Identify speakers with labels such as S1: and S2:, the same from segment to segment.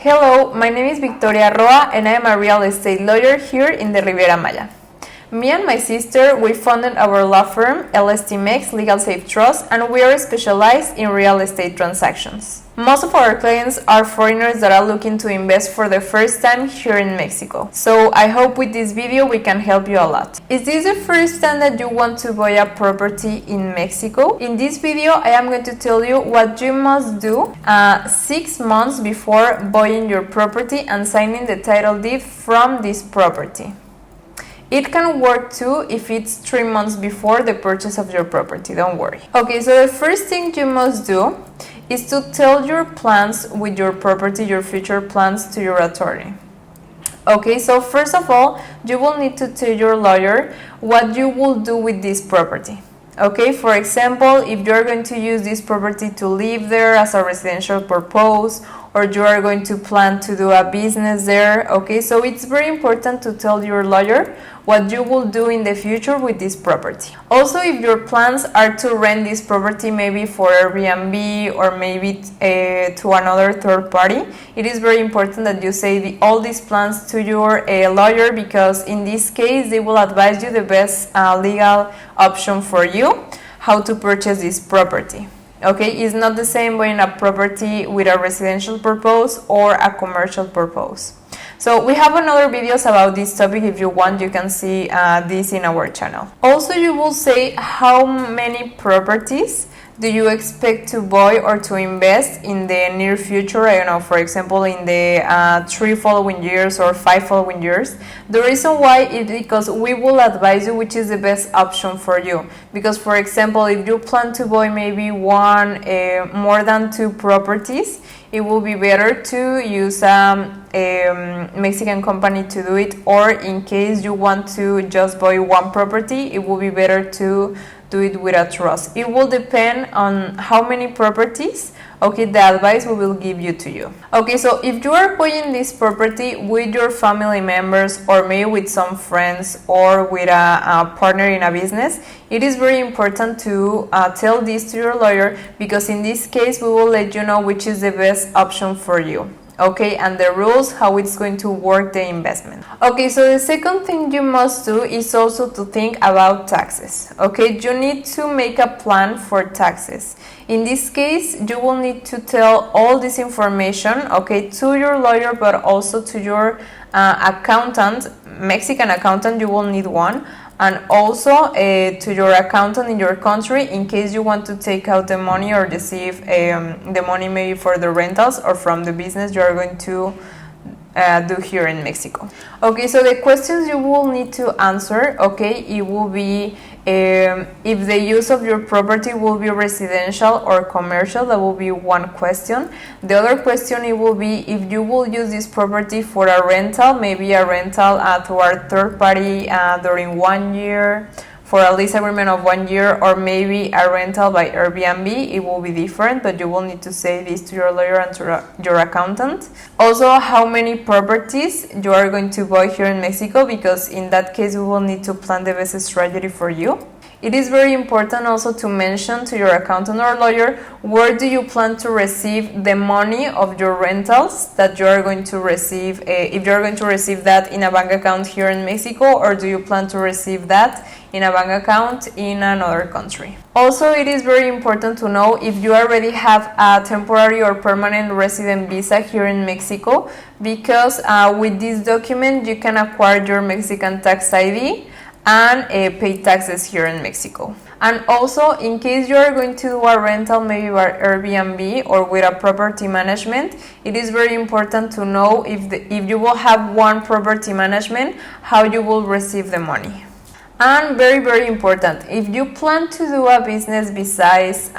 S1: Hello, my name is Victoria Roa and I am a real estate lawyer here in the Riviera Maya. Me and my sister, we founded our law firm, LSTMX Legal Safe Trust, and we are specialized in real estate transactions. Most of our clients are foreigners that are looking to invest for the first time here in Mexico. So I hope with this video we can help you a lot. Is this the first time that you want to buy a property in Mexico? In this video, I am going to tell you what you must do 6 months before buying your property and signing the title deed from this property. It can work too if it's 3 months before the purchase of your property, don't worry. Okay, so the first thing you must do is to tell your plans with your property, your future plans to your attorney. Okay, so first of all, you will need to tell your lawyer what you will do with this property. Okay, for example, if you are going to use this property to live there as a residential purpose, or you are going to plan to do a business there. Okay, so it's very important to tell your lawyer what you will do in the future with this property. Also, if your plans are to rent this property maybe for Airbnb or maybe to another third party, it is very important that you say all these plans to your lawyer, because in this case they will advise you the best legal option for you, how to purchase this property. Okay, it's not the same buying a property with a residential purpose or a commercial purpose. So we have another videos about this topic. If you want, you can see this in our channel. Also, you will say how many properties do you expect to buy or to invest in the near future? I don't know, for example, in the 3 following years or 5 following years. The reason why is because we will advise you which is the best option for you. Because, for example, if you plan to buy maybe more than 2 properties, it will be better to use a Mexican company to do it, or in case you want to just buy 1 property, it will be better to do it with a trust. It will depend on how many properties, okay, the advice we will give you to you. Okay, so if you are buying this property with your family members or maybe with some friends or with a partner in a business, it is very important to tell this to your lawyer, because in this case we will let you know which is the best option for you. Okay, and the rules, how it's going to work the investment. Okay, so the second thing you must do is also to think about taxes. Okay, you need to make a plan for taxes. In this case, you will need to tell all this information, okay, to your lawyer, but also to your accountant, Mexican accountant, you will need one, and also to your accountant in your country, in case you want to take out the money or receive the money maybe for the rentals or from the business you are going to do here in Mexico. Okay, so the questions you will need to answer, okay, it will be if the use of your property will be residential or commercial. That will be one question. The other question, it will be if you will use this property for a rental, maybe a rental to our third party during 1 year, for a lease agreement of 1 year, or maybe a rental by Airbnb. It will be different, but you will need to say this to your lawyer and to your accountant. Also, how many properties you are going to buy here in Mexico, because in that case we will need to plan the best strategy for you. It is very important also to mention to your accountant or lawyer where do you plan to receive the money of your rentals that you are going to receive, if you are going to receive that in a bank account here in Mexico, or do you plan to receive that in a bank account in another country. Also, it is very important to know if you already have a temporary or permanent resident visa here in Mexico, because with this document you can acquire your Mexican tax ID and pay taxes here in Mexico. And also, in case you are going to do a rental maybe by Airbnb or with a property management, it is very important to know if you will have one property management, how you will receive the money. And very, very important, if you plan to do a business besides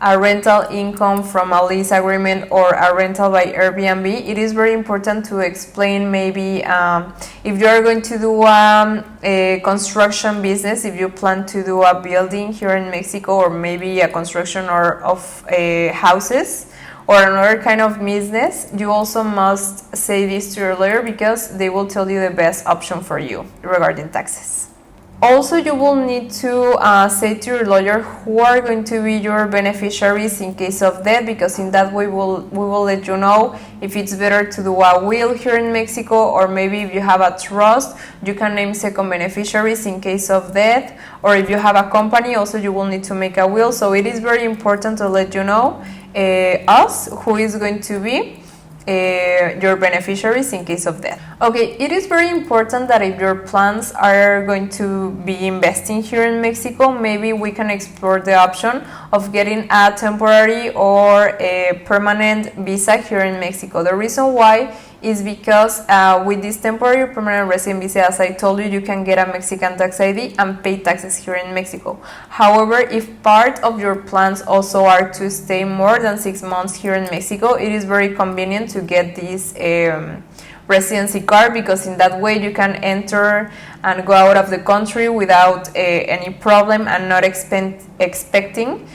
S1: a rental income from a lease agreement or a rental by Airbnb, it is very important to explain maybe if you are going to do a construction business, if you plan to do a building here in Mexico, or maybe a construction of houses or another kind of business, you also must say this to your lawyer, because they will tell you the best option for you regarding taxes. Also, you will need to say to your lawyer who are going to be your beneficiaries in case of death, because in that way we will let you know if it's better to do a will here in Mexico, or maybe if you have a trust, you can name second beneficiaries in case of death, or if you have a company, also you will need to make a will. So it is very important to let you know us who is going to be your beneficiaries in case of death. Okay, it is very important that if your plans are going to be investing here in Mexico, maybe we can explore the option of getting a temporary or a permanent visa here in Mexico. The reason why is because with this temporary or permanent resident visa, as I told you, you can get a Mexican tax ID and pay taxes here in Mexico. However, if part of your plans also are to stay more than 6 months here in Mexico, it is very convenient to get this residency card, because in that way you can enter and go out of the country without any problem, and not expecting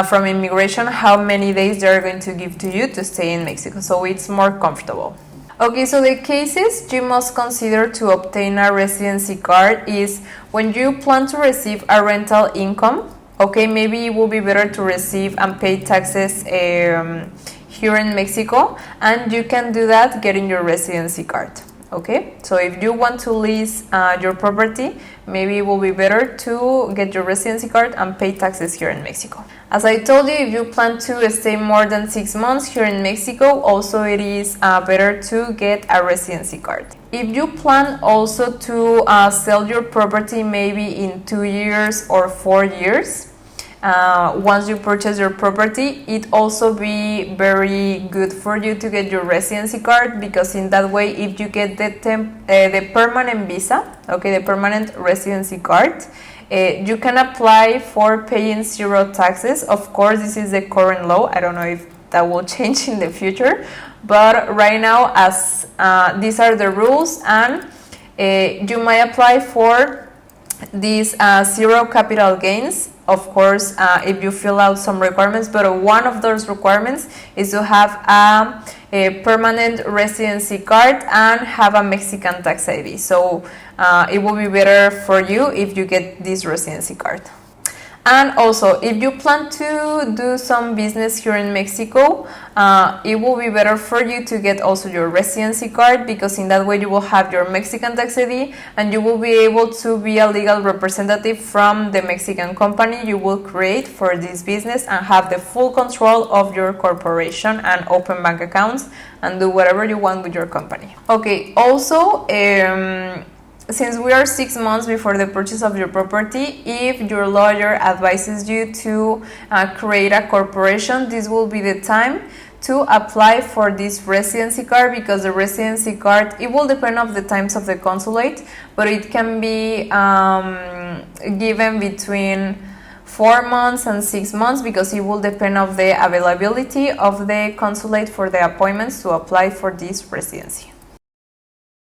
S1: from immigration how many days they are going to give to you to stay in Mexico. So it's more comfortable. Okay, so the cases you must consider to obtain a residency card is when you plan to receive a rental income. Okay, maybe it will be better to receive and pay taxes here in Mexico, and you can do that getting your residency card. Okay, so if you want to lease your property, maybe it will be better to get your residency card and pay taxes here in Mexico. As I told you, if you plan to stay more than 6 months here in Mexico, also it is better to get a residency card. If you plan also to sell your property maybe in 2 years or 4 years, once you purchase your property, it also be very good for you to get your residency card, because in that way, if you get the permanent visa, okay, the permanent residency card, you can apply for paying 0 taxes. Of course, this is the current law. I don't know if that will change in the future, but right now, as these are the rules, and you might apply for these 0 capital gains. Of course, if you fill out some requirements, but one of those requirements is to have a permanent residency card and have a Mexican tax ID. So it will be better for you if you get this residency card. And also, if you plan to do some business here in Mexico, it will be better for you to get also your residency card, because in that way you will have your Mexican tax ID and you will be able to be a legal representative from the Mexican company you will create for this business, and have the full control of your corporation and open bank accounts and do whatever you want with your company. Okay, also, since we are 6 months before the purchase of your property, if your lawyer advises you to create a corporation, this will be the time to apply for this residency card, because the residency card, it will depend on the times of the consulate, but it can be given between 4 months and 6 months, because it will depend on the availability of the consulate for the appointments to apply for this residency.